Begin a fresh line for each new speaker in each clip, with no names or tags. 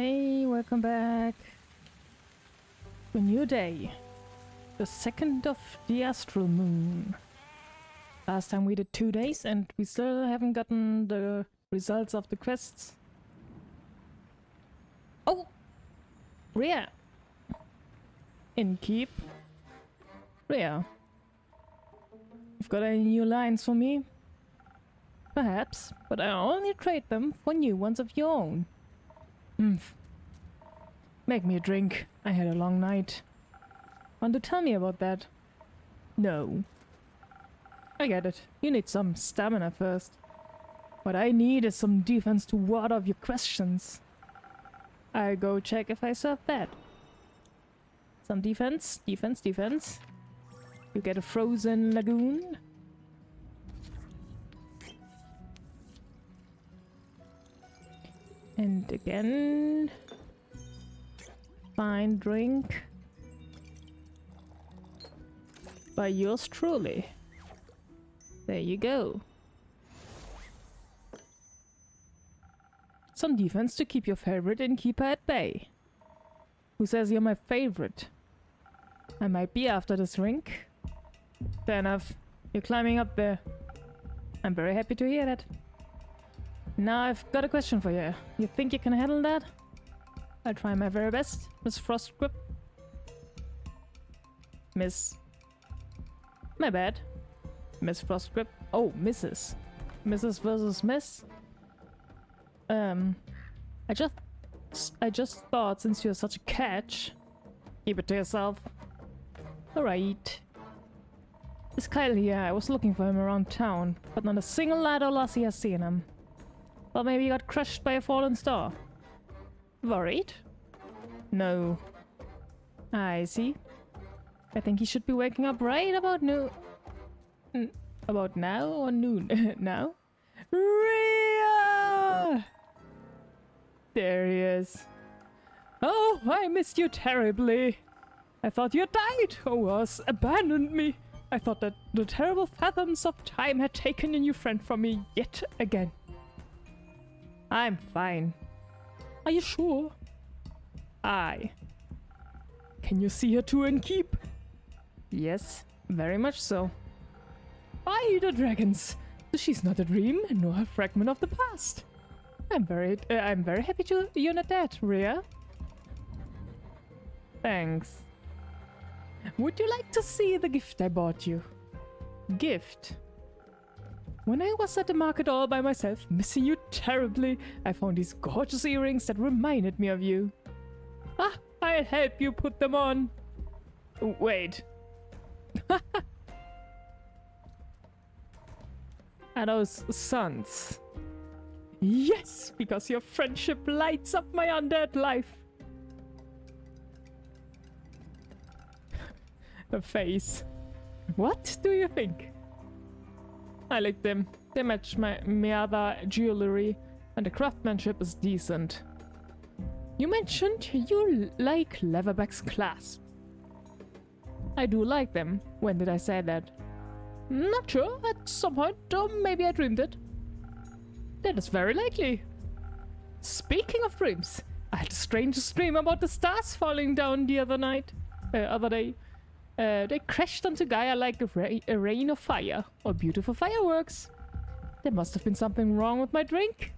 Hey, welcome back to a new day. The 2nd of the astral moon. Last time we did 2 days and we still haven't gotten the results of the quests. Oh! Rhea! Innkeep. Rhea. You've got any new lines for me? Perhaps, but I only trade them for new ones of your own. Make me a drink. I had a long night. Want to tell me about that? No. I get it. You need some stamina first. What I need is some defense to ward off your questions. I'll go check if I serve that. Some defense, defense, defense. You get a frozen lagoon. And again, fine drink by yours truly. There you go. Some defense to keep your favorite innkeeper at bay. Who says you're my favorite? I might be after this drink. Fair enough. You're climbing up there. I'm very happy to hear that. Now I've got a question for you. You think you can handle that? I'll try my very best, Miss Frostgrip. Miss... My bad. Miss Frostgrip. Oh, Mrs. Mrs. versus Miss. I just thought since you're such a catch, keep it to yourself. Alright. This Kyle here, I was looking for him around town, but not a single lad or lassie has seen him. Well, maybe he got crushed by a fallen star. Worried? No. I see. I think he should be waking up right about noon. About now or noon? Now? Rhea! There he is. Oh, I missed you terribly. I thought you had died or was abandoned me. I thought that the terrible fathoms of time had taken a new friend from me yet again. I'm fine. Are you sure? Aye. Can you see her too and keep? Yes, very much so. By the dragons! She's not a dream, nor a fragment of the past. I'm very happy to you're not dead, Rhea. Thanks. Would you like to see the gift I bought you? Gift? When I was at the market all by myself, missing you terribly, I found these gorgeous earrings that reminded me of you. Ah, I'll help you put them on. Wait. Are those suns? Yes, because your friendship lights up my undead life. The face. What do you think? I like them. They match my other jewelry, and the craftsmanship is decent. You mentioned you like leatherback's clasp. I do like them. When did I say that? Not sure. At some point, or maybe I dreamed it. That is very likely. Speaking of dreams, I had the strangest dream about the stars falling down the other day. They crashed onto Gaia like a rain of fire, or beautiful fireworks. There must have been something wrong with my drink.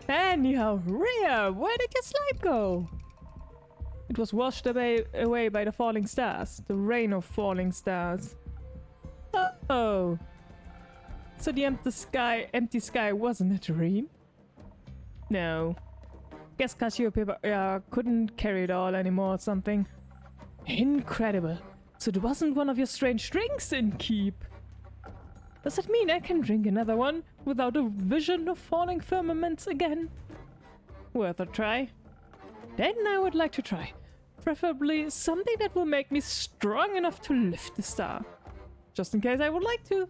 Anyhow, Rhea, where did your slime go? It was washed away by the falling stars, the rain of falling stars. Oh. So the empty sky wasn't a dream? No. Guess Cassiopeia couldn't carry it all anymore or something. Incredible. So it wasn't one of your strange drinks, Innkeep. Does that mean I can drink another one without a vision of falling firmaments again? Worth a try. Then I would like to try. Preferably something that will make me strong enough to lift the star. Just in case I would like to.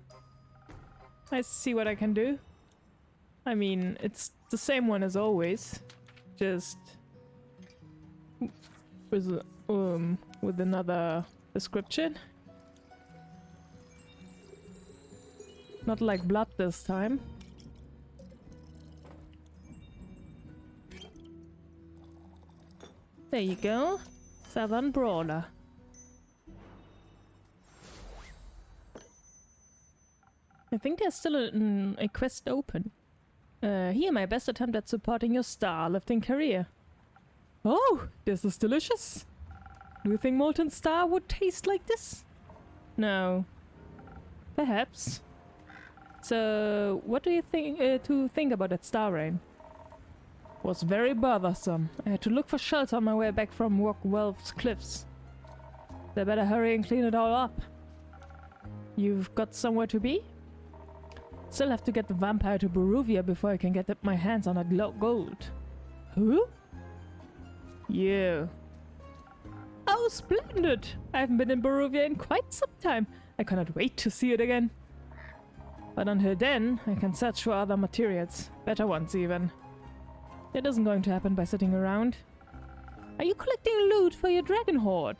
I see what I can do. I mean, it's the same one as always. Just with another description. Not like blood this time. There you go. Southern Brawler. I think there's still a quest open. Here, my best attempt at supporting your star-lifting career. Oh, this is delicious. Do you think molten star would taste like this? No. Perhaps. So, what do you think about that star rain? Was very bothersome. I had to look for shelter on my way back from Rockwell's cliffs. They better hurry and clean it all up. You've got somewhere to be? Still have to get the vampire to Barovia before I can get my hands on that gold. Who? You. Oh, splendid! I haven't been in Barovia in quite some time. I cannot wait to see it again. But until then, I can search for other materials. Better ones, even. It isn't going to happen by sitting around. Are you collecting loot for your dragon hoard?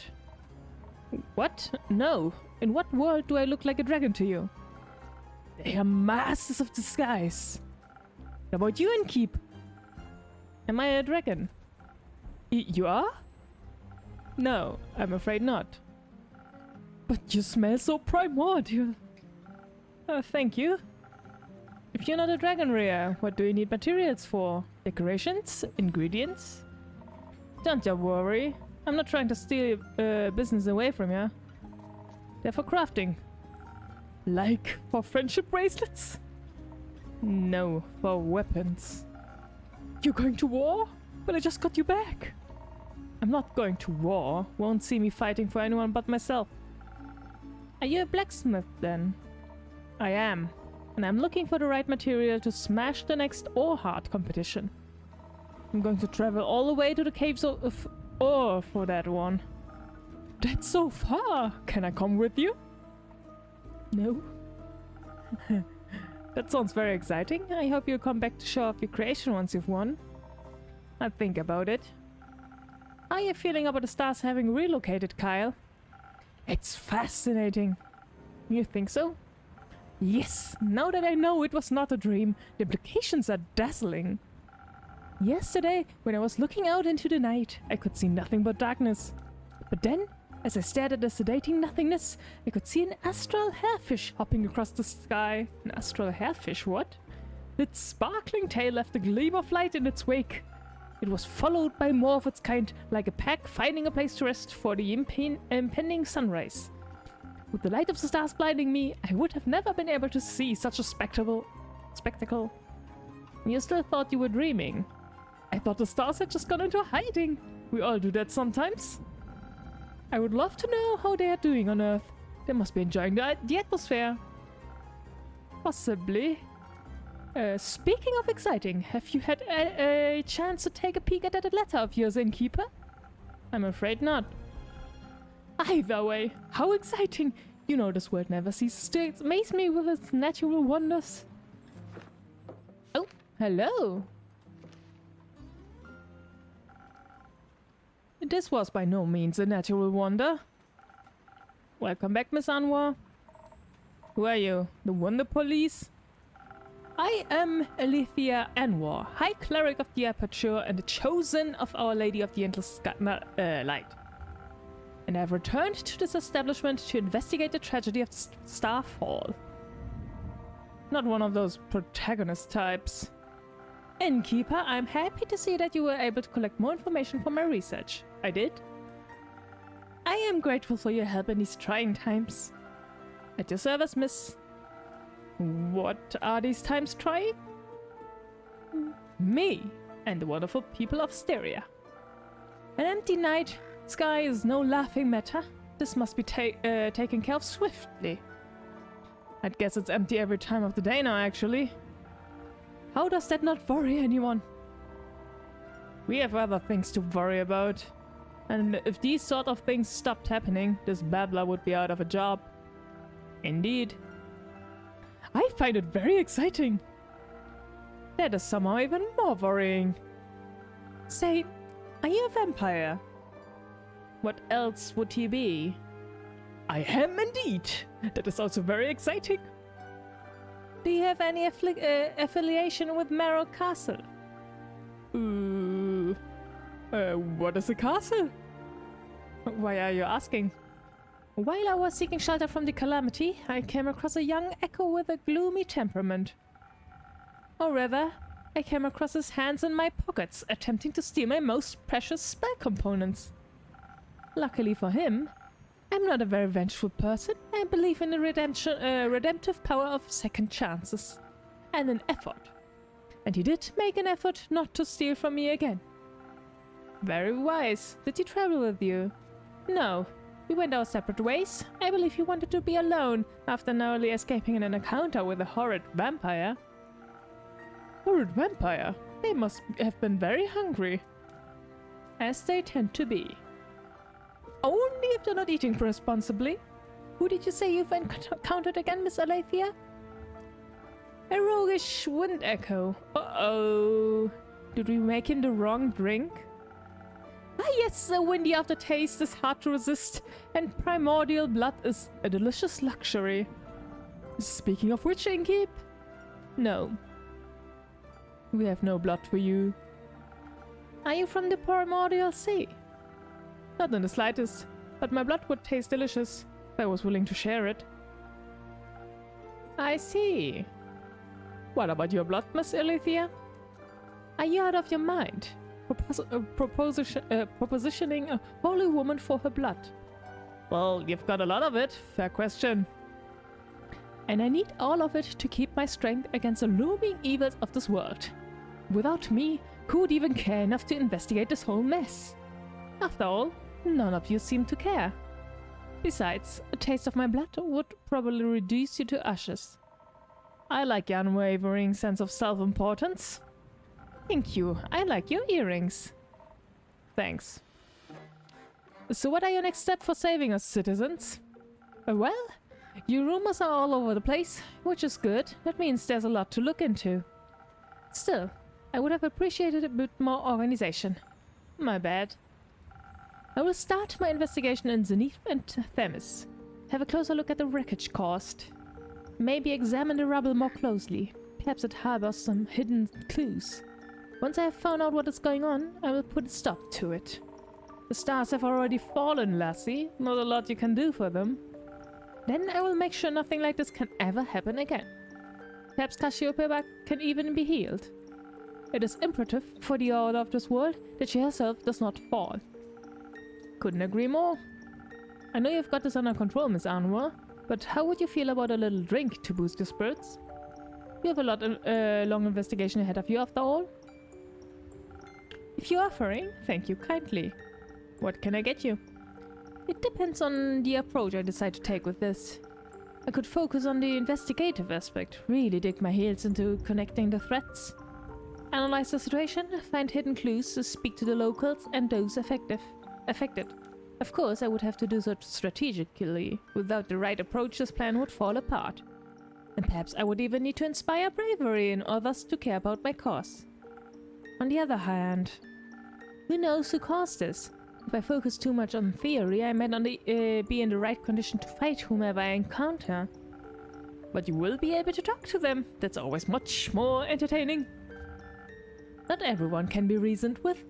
What? No. In what world do I look like a dragon to you? They are masters of disguise. How about you, Innkeep? Am I a dragon? You are? No, I'm afraid not. But you smell so primordial. Thank you. If you're not a dragon rearer, what do you need materials for? Decorations? Ingredients? Don't you worry. I'm not trying to steal business away from you. They're for crafting. Like for friendship bracelets? No, for weapons. You're going to war? But I just got you back. I'm not going to war. Won't see me fighting for anyone but myself. Are you a blacksmith then? I am. And I'm looking for the right material to smash the next ore heart competition. I'm going to travel all the way to the caves of ore for that one. That's so far! Can I come with you? No. That sounds very exciting. I hope you'll come back to show off your creation once you've won. I'll think about it. How are you feeling about the stars having relocated, Kyle? It's fascinating. You think so? Yes, now that I know it was not a dream, the implications are dazzling. Yesterday, when I was looking out into the night, I could see nothing but darkness. But then, as I stared at the sedating nothingness, I could see an astral hairfish hopping across the sky. An astral hairfish, what? Its sparkling tail left a gleam of light in its wake. It was followed by more of its kind, like a pack finding a place to rest for the impending sunrise. With the light of the stars blinding me, I would have never been able to see such a spectacle. You still thought you were dreaming. I thought the stars had just gone into hiding. We all do that sometimes. I would love to know how they are doing on Earth. They must be enjoying the atmosphere. Possibly. Speaking of exciting, have you had a chance to take a peek at that letter of yours, Innkeeper? I'm afraid not. Either way, how exciting! You know this world never ceases to amaze me with its natural wonders. Oh, hello! This was by no means a natural wonder. Welcome back, Miss Anwar. Who are you? The Wonder Police? I am Alethea Anwar, High Cleric of the Aperture and the chosen of Our Lady of the Endless Light. And I have returned to this establishment to investigate the tragedy of Starfall. Not one of those protagonist types. Innkeeper, I'm happy to see that you were able to collect more information for my research. I did. I am grateful for your help in these trying times. At your service, miss. What are these times trying? Me and the wonderful people of Styria. An empty night sky is no laughing matter. This must be taken care of swiftly. I'd guess it's empty every time of the day now, actually. How does that not worry anyone? We have other things to worry about. And if these sort of things stopped happening, this babbler would be out of a job. Indeed. I find it very exciting. That is somehow even more worrying. Say, are you a vampire? What else would he be? I am indeed. That is also very exciting. Do you have any affiliation with Marrow Castle? What is a castle? Why are you asking? While I was seeking shelter from the calamity, I came across a young echo with a gloomy temperament. Or rather, I came across his hands in my pockets, attempting to steal my most precious spell components. Luckily for him, I'm not a very vengeful person. I believe in the redemptive power of second chances. And an effort. And he did make an effort not to steal from me again. Very wise. Did he travel with you? No. We went our separate ways. I believe he wanted to be alone after narrowly escaping in an encounter with a horrid vampire. Horrid vampire? They must have been very hungry. As they tend to be. Only if they're not eating responsibly. Who did you say you've encountered again, Miss Alethea? A roguish wind echo. Uh-oh. Did we make him the wrong drink? Ah yes, the windy aftertaste is hard to resist, and primordial blood is a delicious luxury. Speaking of which, Innkeep? No. We have no blood for you. Are you from the primordial sea? Not in the slightest, but my blood would taste delicious if I was willing to share it. I see. What about your blood, Miss Alethea? Are you out of your mind? Propositioning a holy woman for her blood. Well, you've got a lot of it. Fair question. And I need all of it to keep my strength against the looming evils of this world. Without me, who would even care enough to investigate this whole mess? After all, none of you seem to care. Besides, a taste of my blood would probably reduce you to ashes. I like your unwavering sense of self-importance. Thank you. I like your earrings. Thanks. So what are your next steps for saving us, citizens? Well, your rumors are all over the place, which is good. That means there's a lot to look into. Still, I would have appreciated a bit more organization. My bad. I will start my investigation in Zenith and Themis. Have a closer look at the wreckage caused. Maybe examine the rubble more closely. Perhaps it harbors some hidden clues. Once I have found out what is going on, I will put a stop to it. The stars have already fallen, lassie. Not a lot you can do for them. Then I will make sure nothing like this can ever happen again. Perhaps Cassiopeia can even be healed. It is imperative for the order of this world that she herself does not fall. Couldn't agree more. I know you've got this under control, Miss Anwar, but how would you feel about a little drink to boost your spirits? You have a long investigation ahead of you after all. If you're offering, thank you kindly. What can I get you? It depends on the approach I decide to take with this. I could focus on the investigative aspect, really dig my heels into connecting the threats. Analyze the situation, find hidden clues, speak to the locals and those affected. Of course, I would have to do so strategically. Without the right approach, this plan would fall apart. And perhaps I would even need to inspire bravery in others to care about my cause. On the other hand, who knows who caused this? If I focus too much on theory, I might not be in the right condition to fight whomever I encounter. But you will be able to talk to them. That's always much more entertaining. Not everyone can be reasoned with.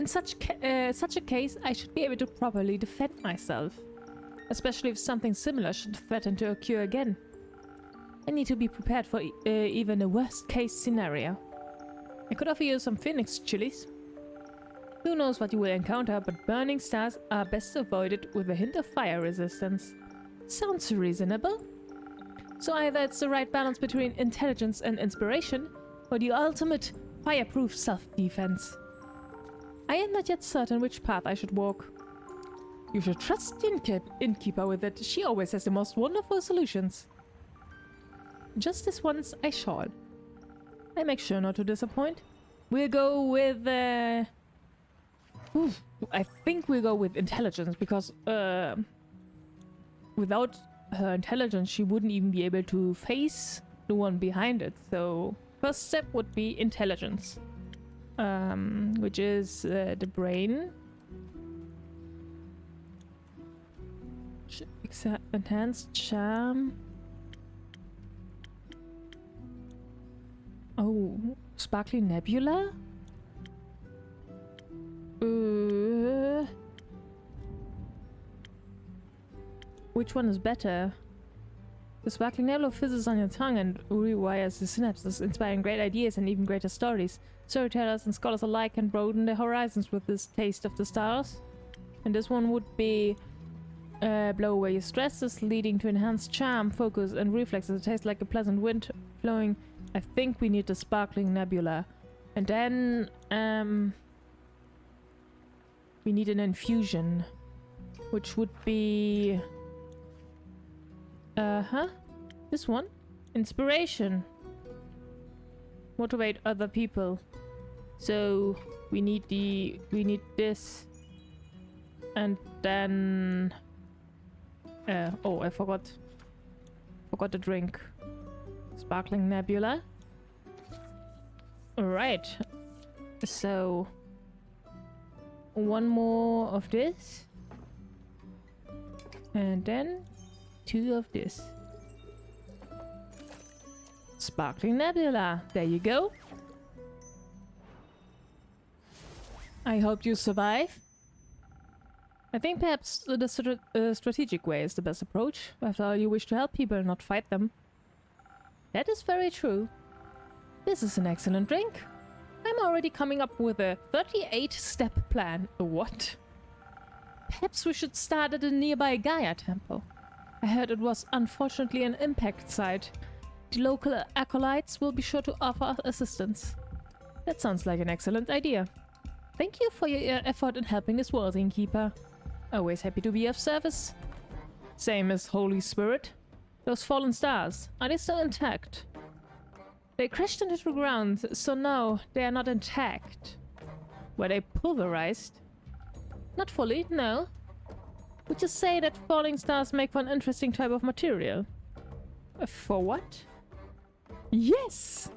In such a case, I should be able to properly defend myself. Especially if something similar should threaten to occur again. I need to be prepared for even a worst-case scenario. I could offer you some phoenix chilies. Who knows what you will encounter, but burning stars are best avoided with a hint of fire resistance. Sounds reasonable. So either it's the right balance between intelligence and inspiration, or the ultimate fireproof self-defense. I am not yet certain which path I should walk. You should trust the innkeeper with it. She always has the most wonderful solutions. Just this once I shall. I make sure not to disappoint. We'll go with... I think we'll go with intelligence, because without her intelligence she wouldn't even be able to face the one behind it. So first step would be intelligence, which is the brain. Enhanced charm. Oh, sparkly nebula? Which one is better? The sparkling nebula fizzes on your tongue and rewires the synapses, inspiring great ideas and even greater stories. Storytellers and scholars alike can broaden their horizons with this taste of the stars. And this one would be blow away your stresses, leading to enhanced charm, focus, and reflexes. It tastes like a pleasant wind flowing. I think we need the sparkling nebula. And then we need an infusion, which would be this one. Inspiration. Motivate other people. So we need this. And then oh, I forgot the drink. Sparkling nebula. Alright. So one more of this. And then 2 of this. Sparkling nebula. There you go. I hope you survive. I think perhaps the strategic way is the best approach. After all, you wish to help people, not fight them. That is very true. This is an excellent drink. I'm already coming up with a 38-step plan. A what? Perhaps we should start at a nearby Gaia temple. I heard it was unfortunately an impact site. The local acolytes will be sure to offer assistance. That sounds like an excellent idea. Thank you for your effort in helping this world, innkeeper. Always happy to be of service. Same as Holy Spirit. Those fallen stars, are they still intact? They crashed into the ground, so no, they are not intact. Were they pulverized? Not fully, no. Would you say that falling stars make for an interesting type of material? For what? Yes!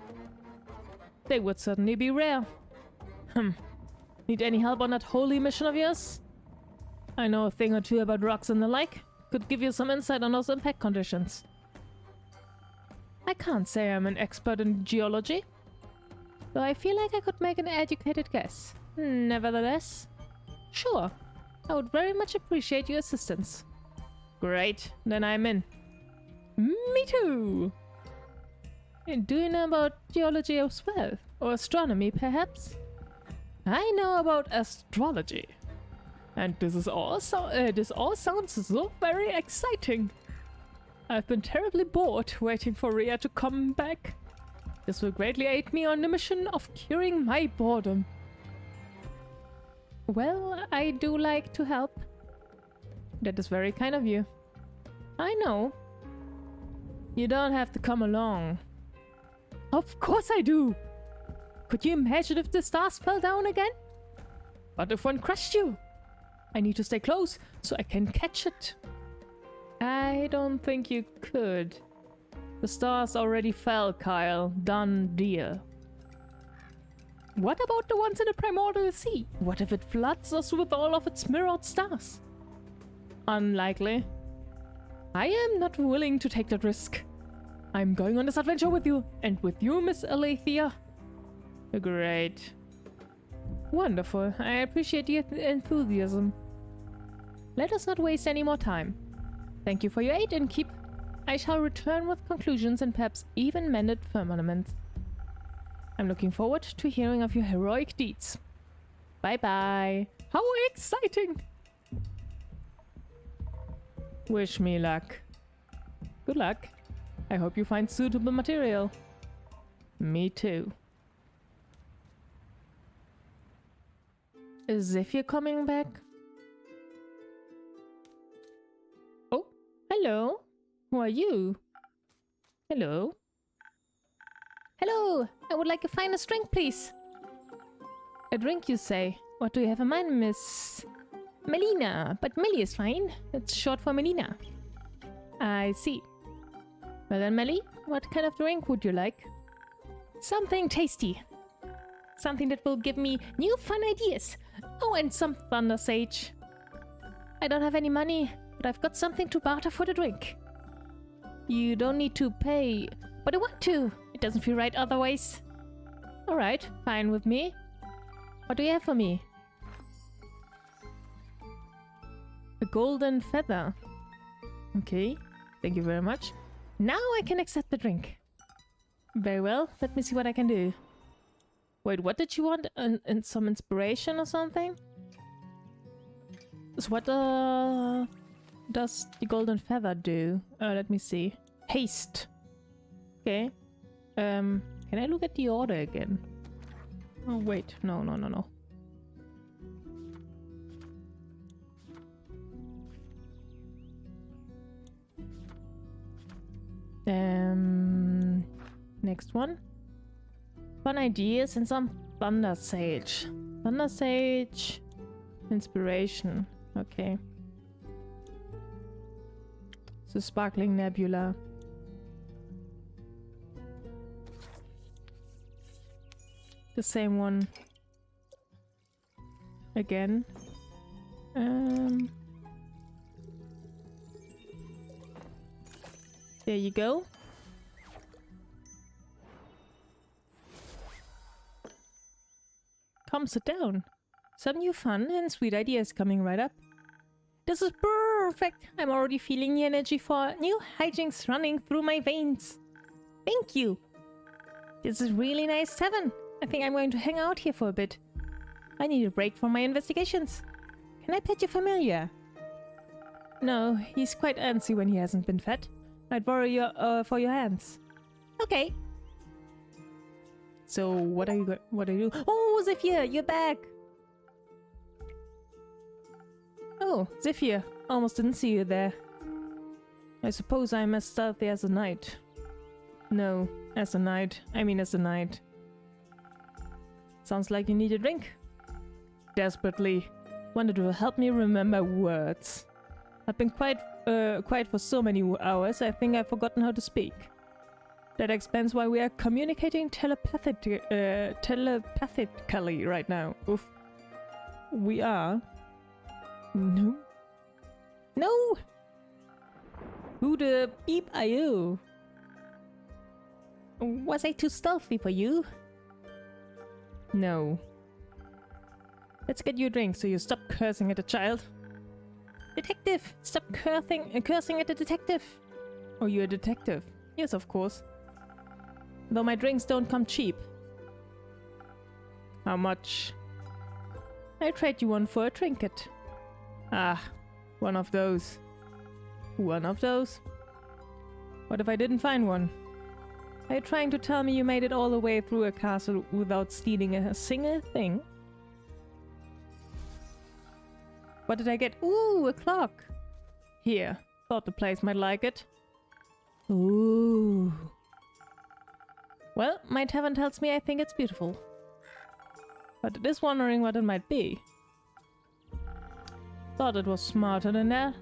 They would certainly be rare. Need any help on that holy mission of yours? I know a thing or two about rocks and the like. Could give you some insight on those impact conditions. I can't say I'm an expert in geology, though I feel like I could make an educated guess. Nevertheless, sure, I would very much appreciate your assistance. Great, then I'm in. Me too! Do you know about geology as well? Or astronomy, perhaps? I know about astrology. And this all sounds so very exciting. I've been terribly bored waiting for Rhea to come back. This will greatly aid me on the mission of curing my boredom. Well, I do like to help. That is very kind of you. I know. You don't have to come along. Of course I do! Could you imagine if the stars fell down again? What if one crushed you? I need to stay close so I can catch it. I don't think you could. The stars already fell, Kyle. Done deal. What about the ones in the primordial sea? What if it floods us with all of its mirrored stars? Unlikely. I am not willing to take that risk. I'm going on this adventure with you, and with you, Miss Alethea. Great. Wonderful. I appreciate your enthusiasm. Let us not waste any more time. Thank you for your aid, and keep. I shall return with conclusions and perhaps even mended firmament. I'm looking forward to hearing of your heroic deeds. Bye-bye. How exciting! Wish me luck. Good luck. I hope you find suitable material. Me too. As if you're coming back. Oh, hello. Who are you? Hello. Hello. I would like a finest drink, please. A drink, you say? What do you have in mind, Miss Melina? But Melly is fine. It's short for Melina. I see. Well then, Melly, what kind of drink would you like? Something tasty. Something that will give me new fun ideas. Oh, and some Thunder Sage. I don't have any money, but I've got something to barter for the drink. You don't need to pay, but I want to. It doesn't feel right otherwise. Alright, fine with me. What do you have for me? golden feather. Okay, thank you very much. Now I can accept the drink. Very well, let me see what I can do. Wait, what did you want? Some inspiration or something? So what does the golden feather do? Let me see. Haste. Okay. Can I look at the order again? Oh wait, no. Next one. Fun ideas and some thunder sage. Thunder sage. Inspiration. Okay. So sparkling nebula. The same one. Again. There you go. Come sit down. Some new fun and sweet ideas coming right up. This is perfect! I'm already feeling the energy for new hijinks running through my veins. Thank you! This is really nice tavern. I think I'm going to hang out here for a bit. I need a break from my investigations. Can I pet your familiar? No, he's quite antsy when he hasn't been fed. I'd worry for your hands. Okay. So what are you Oh, Zephyr, you're back! Oh, Zephyr, almost didn't see you there. I suppose I'm as stealthy as a knight. No, as a knight. I mean as a knight. Sounds like you need a drink. Desperately. Wanted to help me remember words. I've been quiet for so many hours, I think I've forgotten how to speak. That explains why we are communicating telepathically right now. Oof. We are? No. No! Who the beep are you? Was I too stealthy for you? No. Let's get you a drink so you stop cursing at the child. Detective! Stop cursing at the detective! Oh, you're a detective? Yes, of course. Though my drinks don't come cheap. How much? I trade you one for a trinket. Ah, one of those. One of those? What if I didn't find one? Are you trying to tell me you made it all the way through a castle without stealing a single thing? What did I get? Ooh, a clock! Here, thought the place might like it. Ooh. Well, my tavern tells me I think it's beautiful. But it is wondering what it might be. Thought it was smarter than that.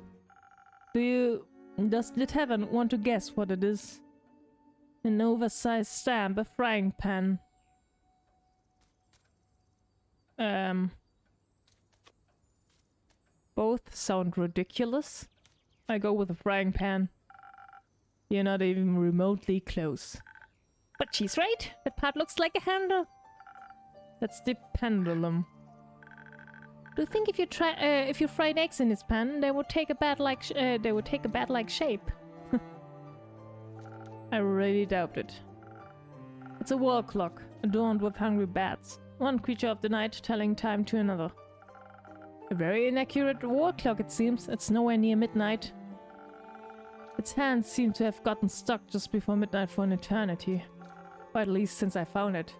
Does the tavern want to guess what it is? An oversized stamp, a frying pan. Both sound ridiculous. I go with a frying pan. You're not even remotely close. But she's right. That part looks like a handle. That's the pendulum. Do you think if you fried eggs in this pan, they would take a bat-like shape? I really doubt it. It's a wall clock, adorned with hungry bats. One creature of the night telling time to another. A very inaccurate wall clock, it seems. It's nowhere near midnight. Its hands seem to have gotten stuck just before midnight for an eternity. Or at least since I found it.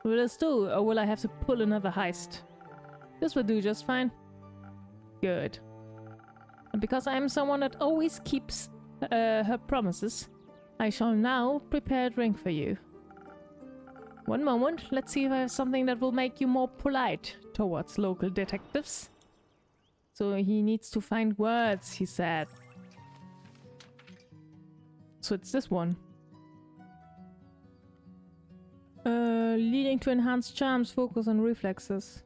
Will this do, or will I have to pull another heist? This will do just fine. Good. And because I am someone that always keeps her promises, I shall now prepare a drink for you. One moment, let's see if I have something that will make you more polite towards local detectives. So he needs to find words, he said. So it's this one. Leading to enhanced charms, focus on reflexes.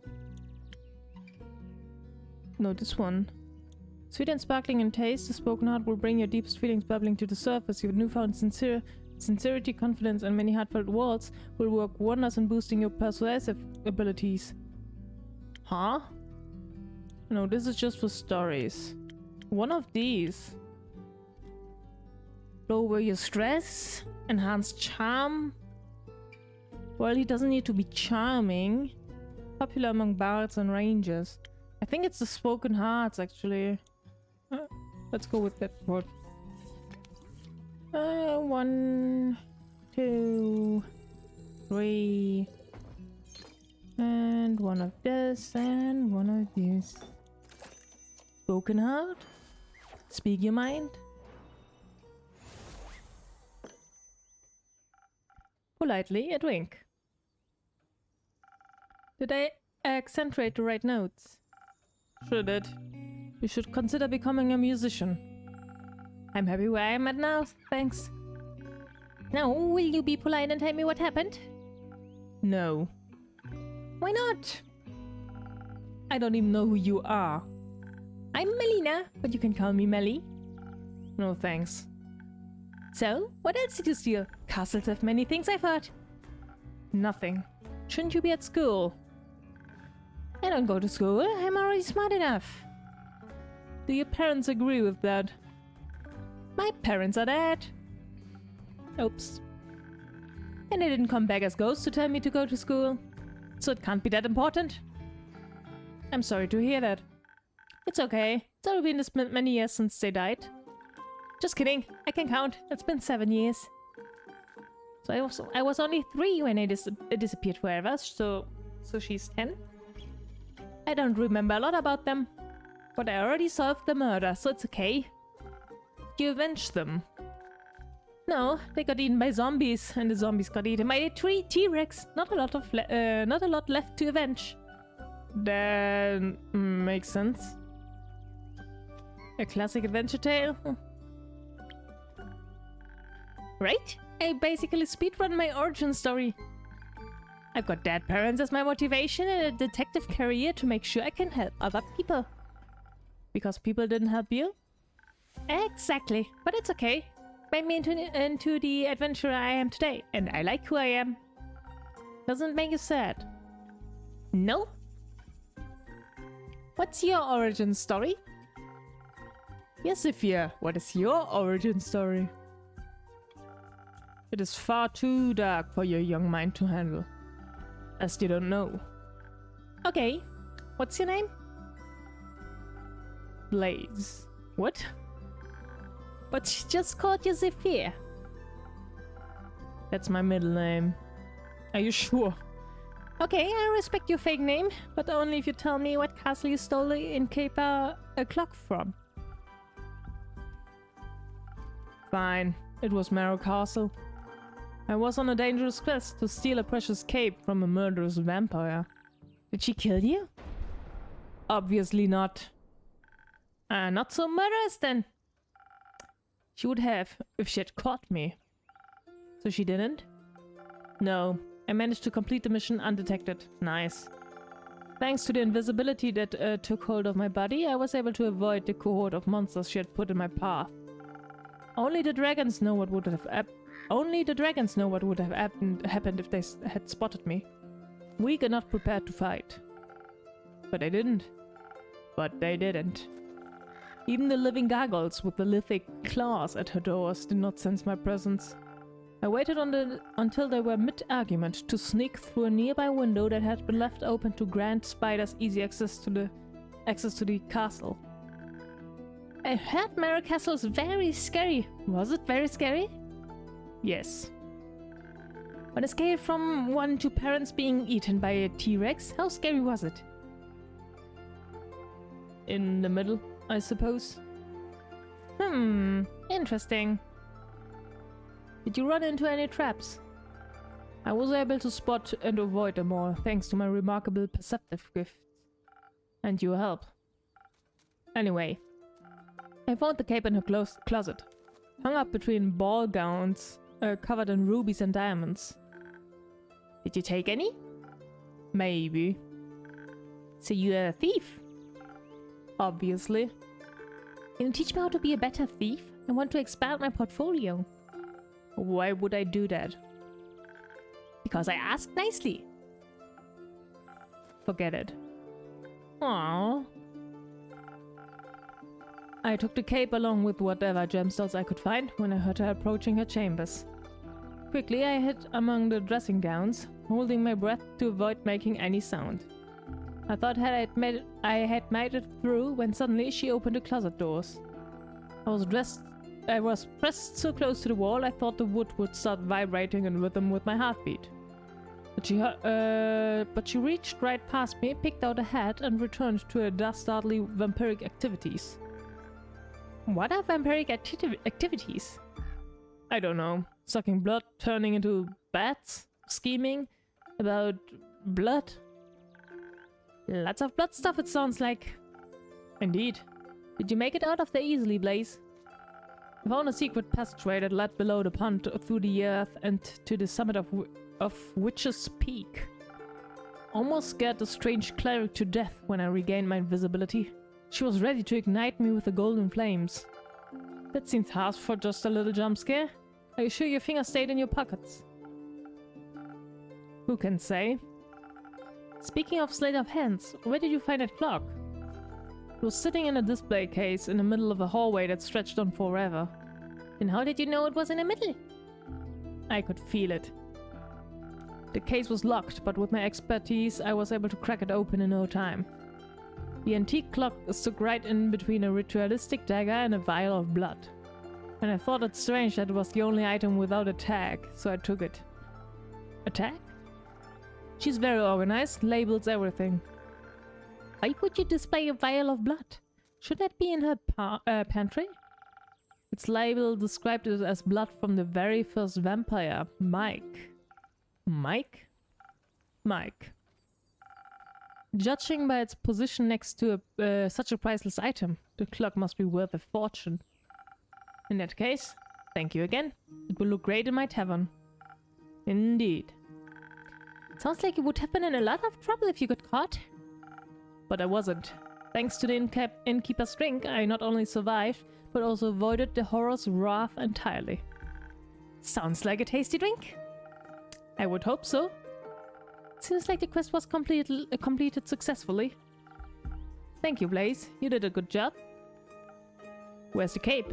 No, this one. Sweet and sparkling in taste, the spoken heart will bring your deepest feelings bubbling to the surface. Your newfound sincerity, confidence, and many heartfelt words will work wonders in boosting your persuasive abilities. Huh? No, this is just for stories. One of these. Lower your stress. Enhance charm. Well, he doesn't need to be charming. Popular among bards and rangers. I think it's the spoken hearts, actually. Let's go with that word. 1, 2, 3. And one of this, and one of these. Spoken heart. Speak your mind. Politely, a drink. Did I accentuate the right notes? Sure did. You should consider becoming a musician. I'm happy where I am at now, thanks. Now, will you be polite and tell me what happened? No. Why not? I don't even know who you are. I'm Melina, but you can call me Melly. No thanks. So, what else did you steal? Castles have many things, I've heard. Nothing. Shouldn't you be at school? I don't go to school, I'm already smart enough. Do your parents agree with that? My parents are dead. Oops. And they didn't come back as ghosts to tell me to go to school. So it can't be that important. I'm sorry to hear that. It's okay. It's already been this many years since they died. Just kidding. I can count. It's been 7 years. So I was only 3 when I disappeared forever. So she's 10. I don't remember a lot about them. But I already solved the murder, so it's okay. You avenged them. No, they got eaten by zombies, and the zombies got eaten by a T-Rex. Not a lot left to avenge. That makes sense. A classic adventure tale. Right? I basically speedrun my origin story. I've got dead parents as my motivation and a detective career to make sure I can help other people. Because people didn't help you? Exactly, but it's okay. Made me into the adventurer I am today, and I like who I am. Doesn't make you sad. No? What's your origin story? Yes, Sophia, what is your origin story? It is far too dark for your young mind to handle. As you don't know. Okay, what's your name? Blaze. What? But she just called you Zephyr. That's my middle name. Are you sure? Okay, I respect your fake name, but only if you tell me what castle you stole the innkeeper a clock from. Fine, it was Marrow Castle. I was on a dangerous quest to steal a precious cape from a murderous vampire. Did she kill you? Obviously not. Not so murderous then. She would have if she had caught me. So she didn't? No, I managed to complete the mission undetected. Nice. Thanks to the invisibility that took hold of my body, I was able to avoid the cohort of monsters she had put in my path. Only the dragons know what would have happened if they had spotted me. Weak and not prepared to fight. But they didn't. Even the living gargoyles with the lithic claws at her doors did not sense my presence. I waited until they were mid-argument to sneak through a nearby window that had been left open to grant spiders easy access to the castle. I heard Marrow Castle is very scary. Was it very scary? Yes. On a scale from 1 to parents being eaten by a T-Rex, how scary was it? In the middle, I suppose. Interesting. Did you run into any traps? I was able to spot and avoid them all, thanks to my remarkable perceptive gifts. And your help. Anyway, I found the cape in her closet, hung up between ball gowns covered in rubies and diamonds. Did you take any? Maybe. So you're a thief? Obviously. Can you teach me how to be a better thief? I want to expand my portfolio. Why would I do that? Because I asked nicely. Forget it. Aww. I took the cape along with whatever gemstones I could find when I heard her approaching her chambers. Quickly I hid among the dressing gowns, holding my breath to avoid making any sound. I thought I had made it through when suddenly she opened the closet doors. I was pressed so close to the wall I thought the wood would start vibrating in rhythm with my heartbeat. But she reached right past me, picked out a hat, and returned to her dastardly vampiric activities. What are vampiric activities? I don't know. Sucking blood, turning into bats, scheming about blood. Lots of blood stuff, it sounds like. Indeed. Did you make it out of there easily, Blaze? I found a secret passageway that led below the pond through the earth and to the summit of Witch's Peak. Almost scared the strange cleric to death when I regained my invisibility. She was ready to ignite me with the golden flames. That seems harsh for just a little jump scare. Are you sure your fingers stayed in your pockets? Who can say? Speaking of sleight of hands, where did you find that clock? It was sitting in a display case in the middle of a hallway that stretched on forever. Then how did you know it was in the middle? I could feel it. The case was locked, but with my expertise I was able to crack it open in no time. The antique clock stuck right in between a ritualistic dagger and a vial of blood. And I thought it strange that it was the only item without a tag, so I took it. A tag? She's very organized, labels everything. Why would you display a vial of blood? Should that be in her pantry? Its label described it as blood from the very first vampire, Mike. Mike? Mike. Judging by its position next to such a priceless item, the clock must be worth a fortune. In that case, thank you again. It will look great in my tavern. Indeed. Sounds like you would have been in a lot of trouble if you got caught. But I wasn't. Thanks to the innkeeper's drink, I not only survived, but also avoided the horror's wrath entirely. Sounds like a tasty drink. I would hope so. Seems like the quest was completed successfully. Thank you, Blaze. You did a good job. Where's the cape?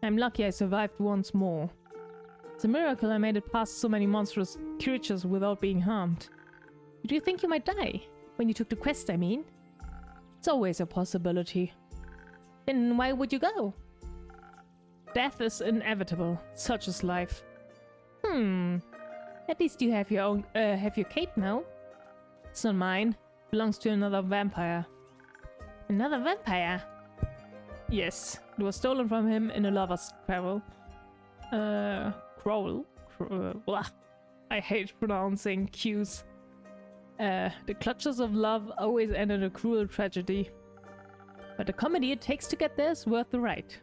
I'm lucky I survived once more. It's a miracle I made it past so many monstrous creatures without being harmed. Did you think you might die? When you took the quest, I mean? It's always a possibility. Then why would you go? Death is inevitable. Such is life. At least you have your cape now. It's not mine. Belongs to another vampire. Another vampire? Yes. It was stolen from him in a lover's quarrel. Blah. I hate pronouncing Q's. The clutches of love always end in a cruel tragedy. But the comedy it takes to get there is worth the ride.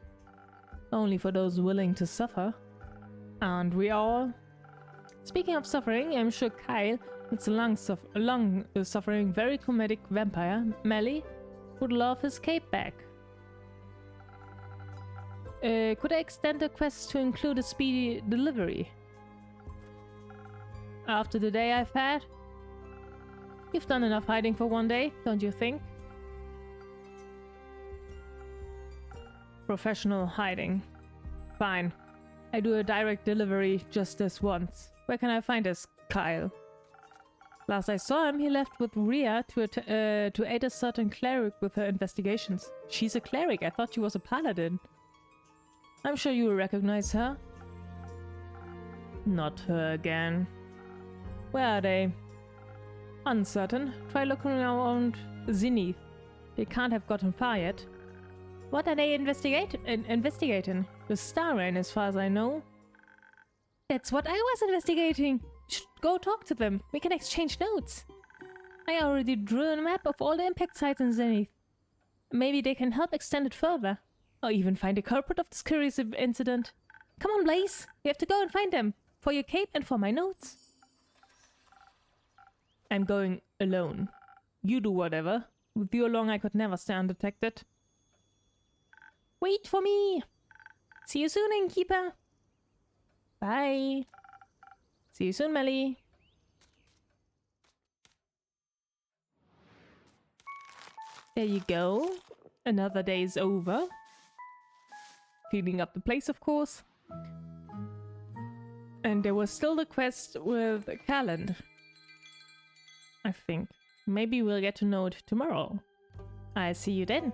Only for those willing to suffer. Aren't we all? Speaking of suffering, I'm sure Kyle, it's a long-suffering, very comedic vampire, Melly, would love his cape back. Could I extend the quest to include a speedy delivery? After the day I've had? You've done enough hiding for one day, don't you think? Professional hiding. Fine. I do a direct delivery just this once. Where can I find this Kyle? Last I saw him, he left with Rhea to aid a certain cleric with her investigations. She's a cleric. I thought she was a paladin. I'm sure you will recognize her. Not her again. Where are they? Uncertain. Try looking around Zenith. They can't have gotten far yet. What are they investigating? The Star Rain, as far as I know. That's what I was investigating. Should go talk to them. We can exchange notes. I already drew a map of all the impact sites in Zenith. Maybe they can help extend it further. Or even find the culprit of this curious incident. Come on, Blaze. We have to go and find them. For your cape and for my notes. I'm going alone. You do whatever. With you along, I could never stay undetected. Wait for me! See you soon, innkeeper! Bye! See you soon, Melly! There you go. Another day is over. Cleaning up the place, of course. And there was still the quest with Callan. I think. Maybe we'll get to know it tomorrow. I'll see you then.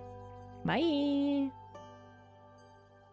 Bye!